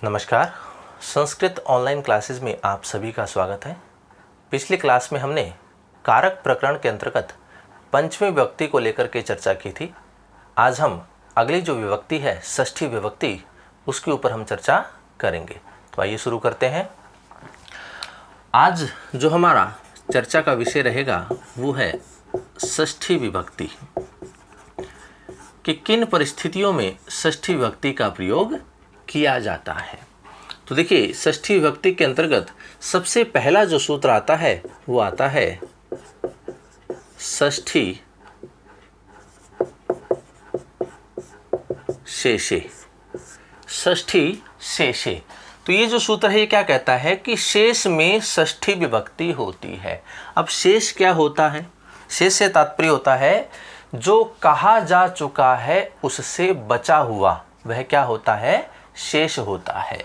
नमस्कार। Sanskrit online classes में आप सभी का स्वागत है। पिछली क्लास में हमने कारक प्रकरण के अंतर्गत पंचमी विभक्ति को लेकर के चर्चा की थी। आज हम अगली जो विभक्ति है षष्ठी विभक्ति, उसके ऊपर हम चर्चा करेंगे। तो आइए शुरू करते हैं। आज जो हमारा चर्चा का विषय रहेगा वो है षष्ठी विभक्ति, कि किन परिस्थितियों में षष्ठी विभक्ति का प्रयोग किया जाता है। तो देखिए, षष्ठी विभक्ति के अंतर्गत सबसे पहला जो सूत्र आता है वो आता है षष्ठी शेषे। षष्ठी शेषे, तो ये जो सूत्र है ये क्या कहता है कि शेष में षष्ठी विभक्ति होती है। अब शेष क्या होता है? शेष से तात्पर्य होता है जो कहा जा चुका है उससे बचा हुआ, वह क्या होता है? शेष होता है।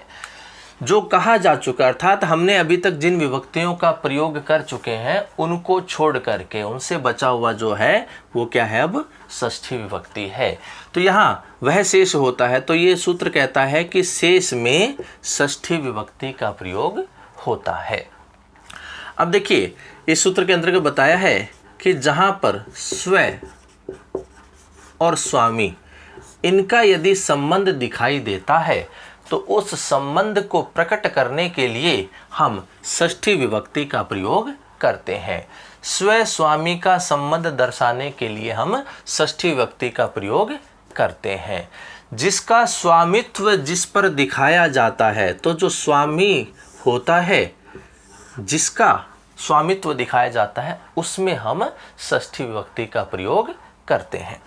जो कहा जा चुका अर्थात हमने अभी तक जिन विभक्तियों का प्रयोग कर चुके हैं उनको छोड़ करके उनसे बचा हुआ जो है वो क्या है? अब षष्ठी विभक्ति है। तो यहाँ वह शेष होता है। तो ये सूत्र कहता है कि शेष में षष्ठी विभक्ति का प्रयोग होता है। अब देखिए, इस सूत्र के अंतर्गत बताया है कि जहाँ पर स्व और स्वामी इनका यदि संबंध दिखाई देता है तो उस संबंध को प्रकट करने के लिए हम षष्ठी विभक्ति का प्रयोग करते हैं। स्व स्वामी का संबंध दर्शाने के लिए हम षष्ठी विभक्ति का प्रयोग करते हैं। जिसका स्वामित्व जिस पर दिखाया जाता है, तो जो स्वामी होता है जिसका स्वामित्व दिखाया जाता है उसमें हम षष्ठी विभक्ति का प्रयोग करते हैं।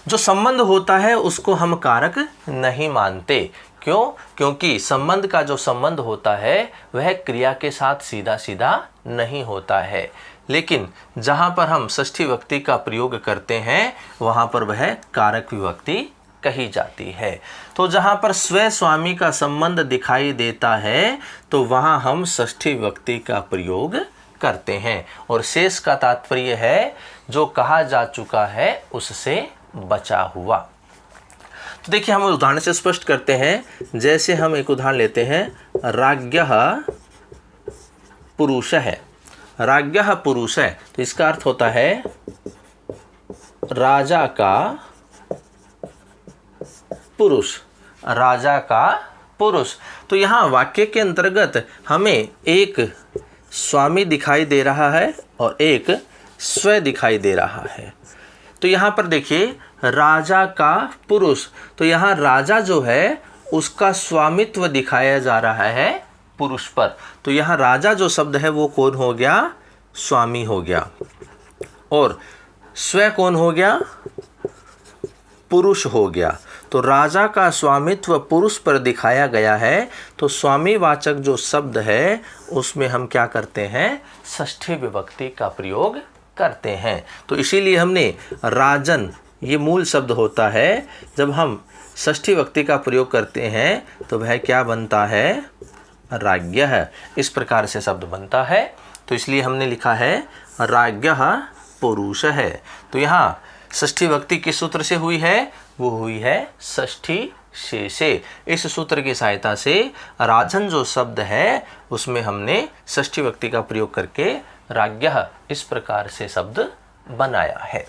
जो संबंध होता है उसको हम कारक नहीं मानते। क्यों? क्योंकि संबंध का जो संबंध होता है वह क्रिया के साथ सीधा सीधा नहीं होता है, लेकिन जहाँ पर हम षष्ठी विभक्ति का प्रयोग करते हैं वहाँ पर वह कारक विभक्ति कही जाती है। तो जहाँ पर स्व स्वामी का संबंध दिखाई देता है तो वहाँ हम षष्ठी विभक्ति का प्रयोग करते हैं। और शेष का तात्पर्य है जो कहा जा चुका है उससे बचा हुआ। तो देखिए, हम उदाहरण से स्पष्ट करते हैं। जैसे हम एक उदाहरण लेते हैं, राज्ञः पुरुष है। राज्ञः पुरुष है, तो इसका अर्थ होता है राजा का पुरुष। राजा का पुरुष। तो यहाँ वाक्य के अंतर्गत हमें एक स्वामी दिखाई दे रहा है और एक स्व दिखाई दे रहा है। तो यहाँ पर देखिए, राजा का पुरुष, तो यहाँ राजा जो है उसका स्वामित्व दिखाया जा रहा है पुरुष पर। तो यहाँ राजा जो शब्द है वो कौन हो गया? स्वामी हो गया। और स्व कौन हो गया? पुरुष हो गया। तो राजा का स्वामित्व पुरुष पर दिखाया गया है, तो स्वामीवाचक जो शब्द है उसमें हम क्या करते हैं? षष्ठी विभक्ति का प्रयोग करते हैं। तो इसीलिए हमने राजन, ये मूल शब्द होता है। जब हम षष्ठी विभक्ति का प्रयोग करते हैं तो वह क्या बनता है? राज्ञः। इस प्रकार से शब्द बनता है। तो इसलिए हमने लिखा है राज्ञः पुरुष है। तो यहाँ षष्ठी विभक्ति किस सूत्र से हुई है? वो हुई है षष्ठी शेषे। इस सूत्र की सहायता से राजन जो शब्द है उसमें हमने षष्ठी विभक्ति का प्रयोग करके राज्ञः इस प्रकार से शब्द बनाया है।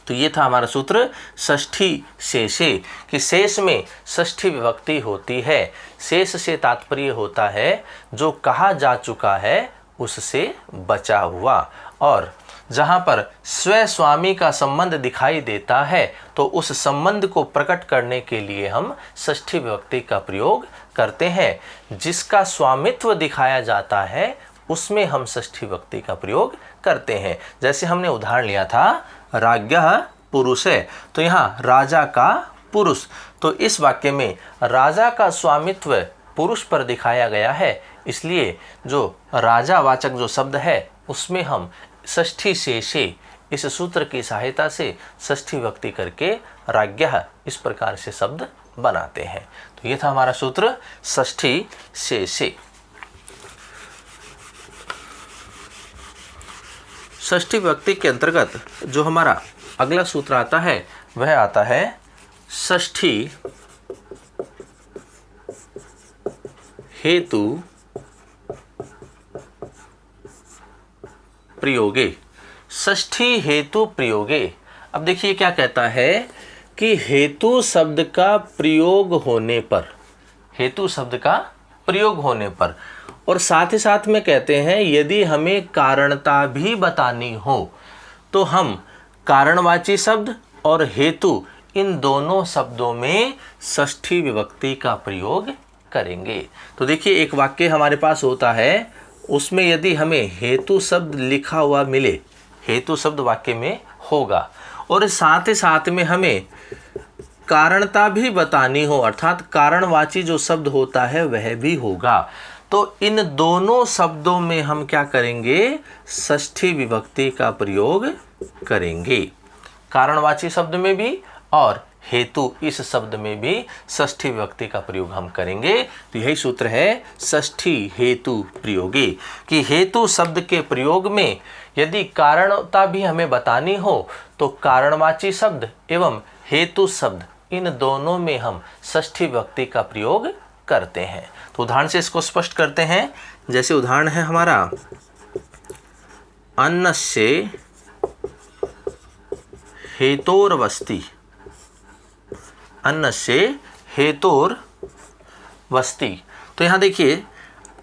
तो ये था हमारा सूत्र षष्ठी शेषे, कि शेष में षष्ठी विभक्ति होती है। शेष से तात्पर्य होता है जो कहा जा चुका है उससे बचा हुआ। और जहाँ पर स्व स्वामी का संबंध दिखाई देता है तो उस संबंध को प्रकट करने के लिए हम षष्ठी विभक्ति का प्रयोग करते हैं। जिसका स्वामित्व दिखाया जाता है उसमें हम षष्ठी विभक्ति का प्रयोग करते हैं। जैसे हमने उदाहरण लिया था राज्ञः पुरुष है, तो यहाँ राजा का पुरुष। तो इस वाक्य में राजा का स्वामित्व पुरुष पर दिखाया गया है, इसलिए जो राजावाचक जो शब्द है उसमें हम षष्ठी शेषे इस सूत्र की सहायता से षष्ठी विभक्ति करके राज्ञः इस प्रकार से शब्द बनाते हैं। तो ये था हमारा सूत्र षष्ठी शेषे। षष्ठी विभक्ति के अंतर्गत जो हमारा अगला सूत्र आता है वह आता है षष्ठी हेतु प्रयोगे, षष्ठी हेतु प्रयोगे। अब देखिए क्या कहता है कि हेतु शब्द का प्रयोग होने पर, हेतु शब्द का प्रयोग होने पर, और साथ ही साथ में कहते हैं यदि हमें कारणता भी बतानी हो तो हम कारणवाची शब्द और हेतु इन दोनों शब्दों में षष्ठी विभक्ति का प्रयोग करेंगे। तो देखिए एक वाक्य हमारे पास होता है, उसमें यदि हमें हेतु शब्द लिखा हुआ मिले, हेतु शब्द वाक्य में होगा, और साथ ही साथ में हमें कारणता भी बतानी हो, अर्थात कारणवाची जो शब्द होता है वह भी होगा, तो इन दोनों शब्दों में हम क्या करेंगे, षष्ठी विभक्ति का प्रयोग करेंगे। कारणवाची शब्द में भी और हेतु इस शब्द में भी षष्ठी विभक्ति का प्रयोग हम करेंगे। तो यही सूत्र है षष्ठी हेतु प्रयोगे, कि हेतु शब्द के प्रयोग में यदि कारणता भी हमें बतानी हो तो कारणवाची शब्द एवं हेतु शब्द इन दोनों में हम षष्ठी विभक्ति का प्रयोग करते हैं। तो उदाहरण से इसको स्पष्ट करते हैं। जैसे उदाहरण है हमारा, अन्नस्य हेतोर्वस्ति, अन्नस्य हेतोर्वस्ति। तो यहाँ देखिए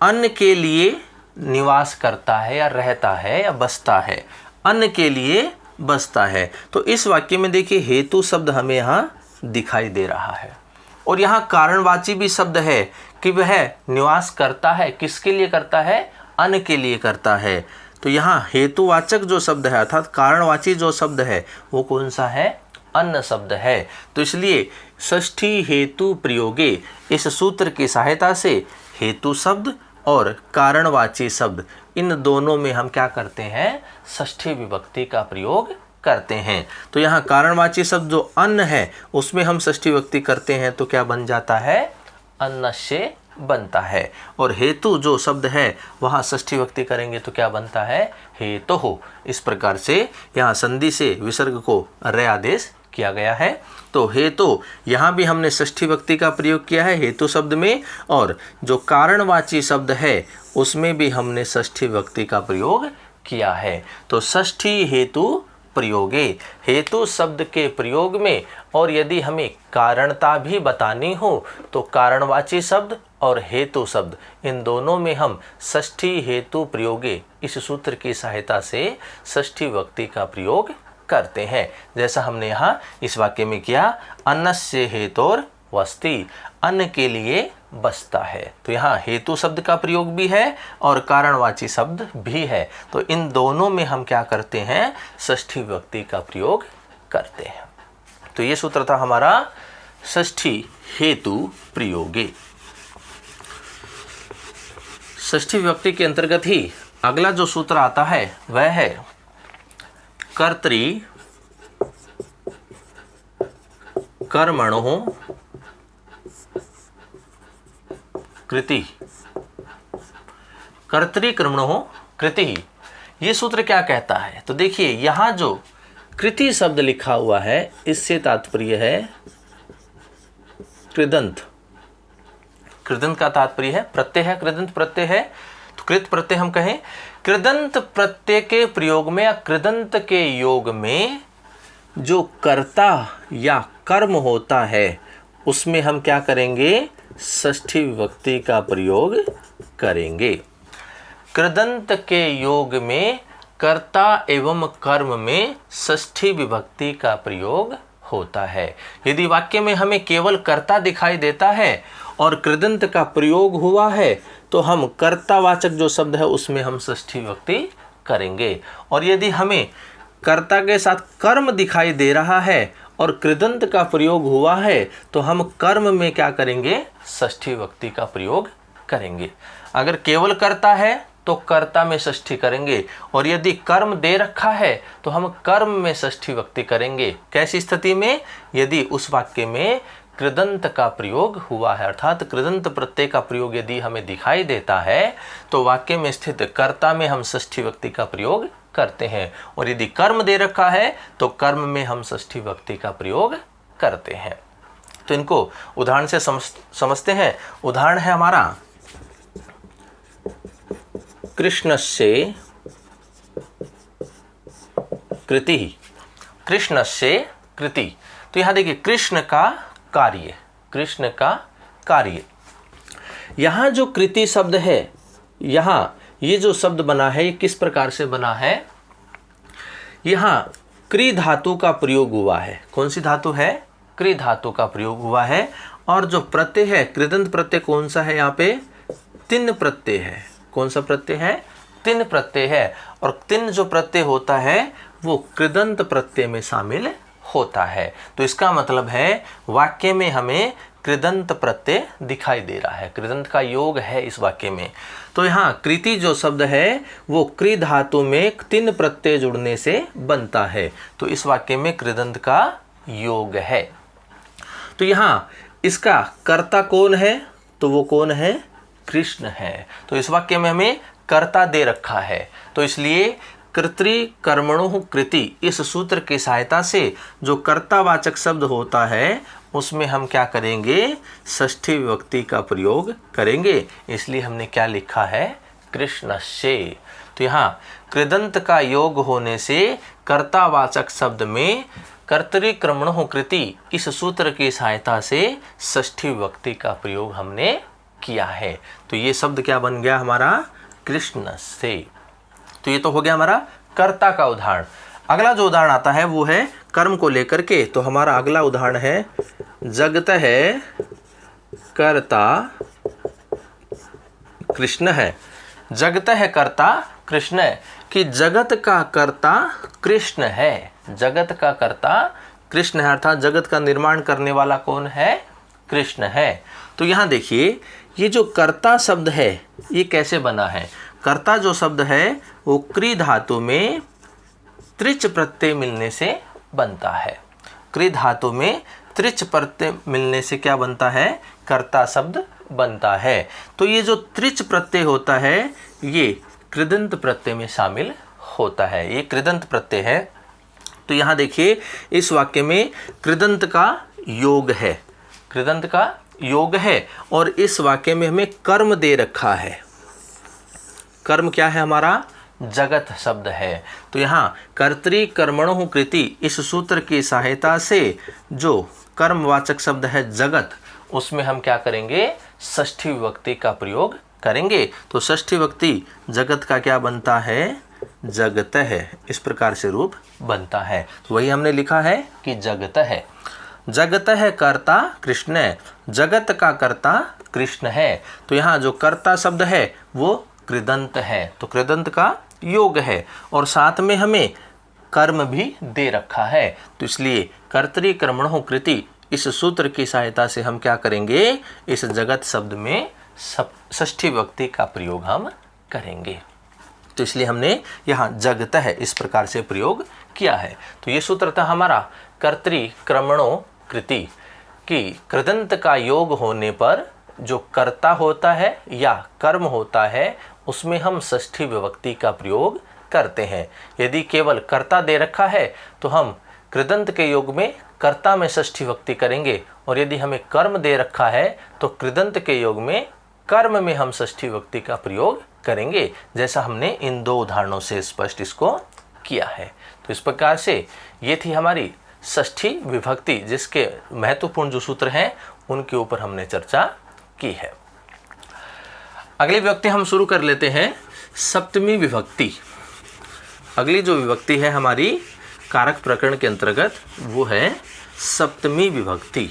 अन्न के लिए निवास करता है या रहता है या बसता है, अन्न के लिए बसता है। तो इस वाक्य में देखिए हेतु शब्द हमें यहाँ दिखाई दे रहा है, और यहाँ कारणवाची भी शब्द है कि वह निवास करता है, किसके लिए करता है, अन्न के लिए करता है। तो यहाँ हेतुवाचक जो शब्द है अर्थात कारणवाची जो शब्द है वो कौन सा है, अन्न शब्द है। तो इसलिए षष्ठी हेतु प्रयोगे, इस सूत्र की सहायता से हेतु शब्द और कारणवाची शब्द इन दोनों में हम क्या करते हैं, षष्ठी विभक्ति का प्रयोग करते हैं। तो यहाँ कारणवाची शब्द जो अन्न है उसमें हम षष्ठी विभक्ति करते हैं तो क्या बन जाता है, अन्नस्य बनता है, और हेतु जो शब्द है वहाँ षष्ठी विभक्ति करेंगे तो क्या बनता है, हेतु। इस प्रकार से यहाँ संधि से विसर्ग को रे आदेश किया गया है। तो हेतु यहाँ भी हमने षष्ठी विभक्ति का प्रयोग किया है हेतु शब्द में, और जो कारणवाची शब्द है उसमें भी हमने षष्ठी विभक्ति का प्रयोग किया है। तो षष्ठी हेतु प्रयोगे, हेतु शब्द के प्रयोग में और यदि हमें कारणता भी बतानी हो तो कारणवाची शब्द और हेतु शब्द इन दोनों में हम षष्ठी हेतु प्रयोगे इस सूत्र की सहायता से षष्ठी विभक्ति का प्रयोग करते हैं। जैसा हमने यहाँ इस वाक्य में किया, अन्नस्य हेतोर वस्ति, अन्न के लिए बसता है। तो यहाँ हेतु शब्द का प्रयोग भी है और कारणवाची शब्द भी है, तो इन दोनों में हम क्या करते हैं, षष्ठी विभक्ति का प्रयोग करते हैं। तो ये सूत्र था हमारा षष्ठी हेतु प्रयोगे। षष्ठी विभक्ति के अंतर्गत ही अगला जो सूत्र आता है वह है कर्तृ कर्मणोः कृति, कर्तृकर्मणोः कृति। ये सूत्र क्या कहता है, तो देखिए यहाँ जो कृति शब्द लिखा हुआ है इससे तात्पर्य है कृदंत। कृदंत का तात्पर्य है प्रत्यय है, कृदंत प्रत्यय है, तो कृत प्रत्यय हम कहें। कृदंत प्रत्यय के प्रयोग में या कृदंत के योग में जो कर्ता या कर्म होता है उसमें हम क्या करेंगे, षष्ठी विभक्ति का प्रयोग करेंगे। कृदंत के योग में कर्ता एवं कर्म में षष्ठी विभक्ति का प्रयोग होता है। यदि वाक्य में हमें केवल कर्ता दिखाई देता है और कृदंत का प्रयोग हुआ है तो हम कर्तावाचक जो शब्द है उसमें हम षष्ठी विभक्ति करेंगे, और यदि हमें कर्ता के साथ कर्म दिखाई दे रहा है और कृदंत का प्रयोग हुआ है तो हम कर्म में क्या करेंगे, षष्ठी विभक्ति का प्रयोग करेंगे। अगर केवल कर्ता है तो कर्ता में षष्ठी करेंगे, और यदि कर्म दे रखा है तो हम कर्म में षष्ठी विभक्ति करेंगे। कैसी स्थिति में, यदि उस वाक्य में कृदंत का प्रयोग हुआ है, अर्थात कृदंत प्रत्यय का प्रयोग यदि हमें दिखाई देता है तो वाक्य में स्थित कर्ता में हम षष्ठी विभक्ति का प्रयोग करते हैं, और यदि कर्म दे रखा है तो कर्म में हम षष्ठी विभक्ति का प्रयोग करते हैं। तो इनको उदाहरण से समझते हैं। उदाहरण है हमारा कृष्णस्य कृति, कृष्णस्य कृति। तो यहाँ देखिए कृष्ण का कार्य, कृष्ण का कार्य। यहाँ जो कृति शब्द है, यहाँ ये जो शब्द बना है ये किस प्रकार से बना है, यहाँ कृ धातु का प्रयोग हुआ है। कौन सी धातु है, कृ धातु का प्रयोग हुआ है। और जो प्रत्यय है कृदंत प्रत्यय कौन सा है, यहाँ पे तिन प्रत्यय है। कौन सा प्रत्यय है, तिन प्रत्यय है। और तिन जो प्रत्यय होता है वो कृदंत प्रत्यय में शामिल होता है। तो इसका मतलब है वाक्य में हमें कृदंत प्रत्यय दिखाई दे रहा है, कृदंत का योग है इस वाक्य में। तो यहाँ कृति जो शब्द है वो कृ धातु में तिन प्रत्यय जुड़ने से बनता है। तो इस वाक्य में कृदंत का योग है। तो यहाँ इसका कर्ता कौन है, तो वो कौन है, कृष्ण है। तो इस वाक्य में हमें कर्ता दे रखा है। तो इसलिए कर्तृकर्मणोः कृति इस सूत्र की सहायता से जो कर्तावाचक शब्द होता है उसमें हम क्या करेंगे, षष्ठी विभक्ति का प्रयोग करेंगे। इसलिए हमने क्या लिखा है, कृष्णस्य। तो यहाँ कृदंत का योग होने से कर्तावाचक शब्द में कर्तृकर्मणोः कृति इस सूत्र की सहायता से षष्ठी विभक्ति का प्रयोग हमने किया है। तो ये शब्द क्या बन गया हमारा, कृष्णस्य। तो ये तो हो गया हमारा कर्ता का उदाहरण। अगला जो उदाहरण आता है वो है कर्म को लेकर के। तो हमारा अगला उदाहरण है जगतः कर्ता कृष्ण है। जगतः कर्ता कृष्ण है कि जगत का कर्ता कृष्ण है। जगत का कर्ता कृष्ण है, अर्थात जगत का निर्माण करने वाला कौन है, कृष्ण है। तो यहाँ देखिए ये जो कर्ता शब्द है ये कैसे बना है। कर्ता जो शब्द है वो कृ धातु में त्रिच प्रत्यय मिलने से बनता है। कृ धातु में त्रिच प्रत्यय मिलने से क्या बनता है, कर्ता शब्द बनता है। तो ये जो त्रिच प्रत्यय होता है ये कृदंत प्रत्यय में शामिल होता है, ये कृदंत प्रत्यय है। तो यहाँ देखिए इस वाक्य में कृदंत का योग है, कृदंत का योग है। और इस वाक्य में हमें कर्म दे रखा है। कर्म क्या है हमारा, जगत शब्द है। तो यहाँ कर्तृकर्मणोः कृति इस सूत्र की सहायता से जो कर्मवाचक शब्द है जगत, उसमें हम क्या करेंगे, षष्ठी विभक्ति का प्रयोग करेंगे। तो षष्ठी विभक्ति जगत का क्या बनता है, जगत है। इस प्रकार से रूप बनता है। तो वही हमने लिखा है कि जगत है। जगत है कर्ता कृष्ण है, जगत का कर्ता कृष्ण है। तो यहाँ जो कर्ता शब्द है वो कृदंत है, तो कृदंत का योग है। और साथ में हमें कर्म भी दे रखा है। तो इसलिए कर्तृकर्मणोः कृति इस सूत्र की सहायता से हम क्या करेंगे, इस जगत शब्द में षष्ठी विभक्ति का प्रयोग हम करेंगे। तो इसलिए हमने यहाँ जगत है इस प्रकार से प्रयोग किया है। तो ये सूत्र था हमारा कर्तृकर्मणोः कृति कि कृदंत का योग होने पर जो कर्ता होता है या कर्म होता है उसमें हम षष्ठी विभक्ति का प्रयोग करते हैं। यदि केवल कर्ता दे रखा है तो हम कृदंत के योग में कर्ता में षष्ठी विभक्ति करेंगे, और यदि हमें कर्म दे रखा है तो कृदंत के योग में कर्म में हम षष्ठी विभक्ति का प्रयोग करेंगे, जैसा हमने इन दो उदाहरणों से स्पष्ट इसको किया है। तो इस प्रकार से ये थी हमारी षष्ठी विभक्ति, जिसके महत्वपूर्ण जो सूत्र हैं उनके ऊपर हमने चर्चा की है। अगली विभक्ति हम शुरू कर लेते हैं, सप्तमी विभक्ति। अगली जो विभक्ति है हमारी कारक प्रकरण के अंतर्गत वो है सप्तमी विभक्ति।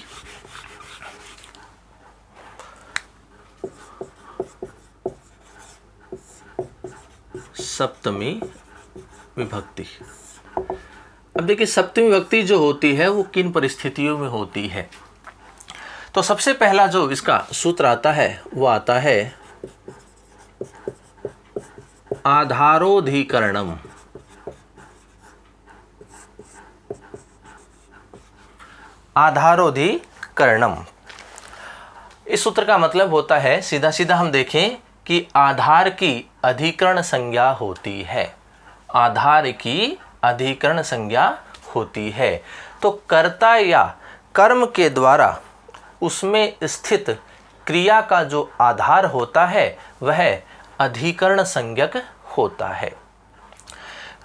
सप्तमी विभक्ति। अब देखिए सप्तमी विभक्ति जो होती है वो किन परिस्थितियों में होती है। तो सबसे पहला जो इसका सूत्र आता है वो आता है आधारोधिकरणम। आधारोधिकरणम, इस सूत्र का मतलब होता है, सीधा सीधा हम देखें कि आधार की अधिकरण संज्ञा होती है। आधार की अधिकरण संज्ञा होती है। तो कर्ता या कर्म के द्वारा उसमें स्थित क्रिया का जो आधार होता है वह अधिकरण संज्ञक होता है।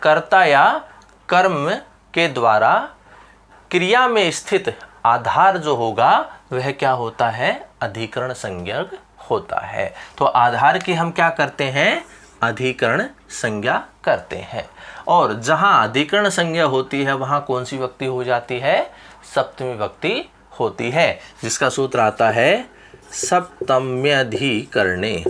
कर्ता या कर्म के द्वारा क्रिया में स्थित आधार जो होगा वह क्या होता है, अधिकरण संज्ञक होता है। तो आधार की हम क्या करते हैं, अधिकरण संज्ञा करते हैं। और जहां अधिकरण संज्ञा होती है वहां कौन सी विभक्ति हो जाती है, सप्तमी विभक्ति होती है, जिसका सूत्र आता है सप्तम्यधिकरणे।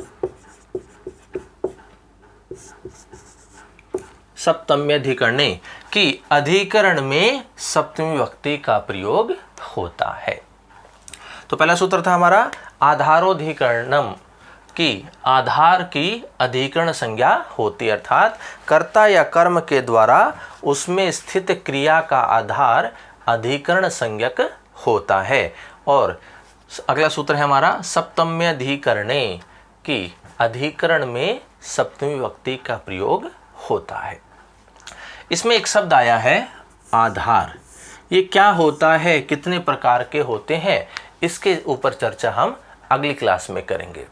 सप्तम्यधिकरणे कि अधिकरण में सप्तमी विभक्ति का प्रयोग होता है। तो पहला सूत्र था हमारा आधारोधिकरणम कि आधार की अधिकरण संज्ञा होती है, अर्थात कर्ता या कर्म के द्वारा उसमें स्थित क्रिया का आधार अधिकरण संज्ञक होता है। और अगला सूत्र है हमारा सप्तम्यधिकरणे कि अधिकरण में सप्तमी विभक्ति का प्रयोग होता है। इसमें एक शब्द आया है आधार। ये क्या होता है, कितने प्रकार के होते हैं, इसके ऊपर चर्चा हम अगली क्लास में करेंगे।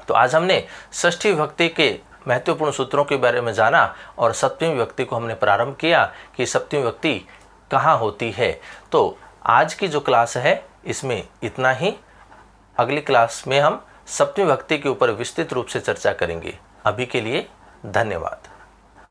तो आज हमने षष्ठी विभक्ति के महत्वपूर्ण सूत्रों के बारे में जाना और सप्तमी विभक्ति को हमने प्रारंभ किया कि सप्तमी विभक्ति कहाँ होती है। तो आज की जो क्लास है इसमें इतना ही। अगली क्लास में हम सप्तमी विभक्ति के ऊपर विस्तृत रूप से चर्चा करेंगे। अभी के लिए धन्यवाद।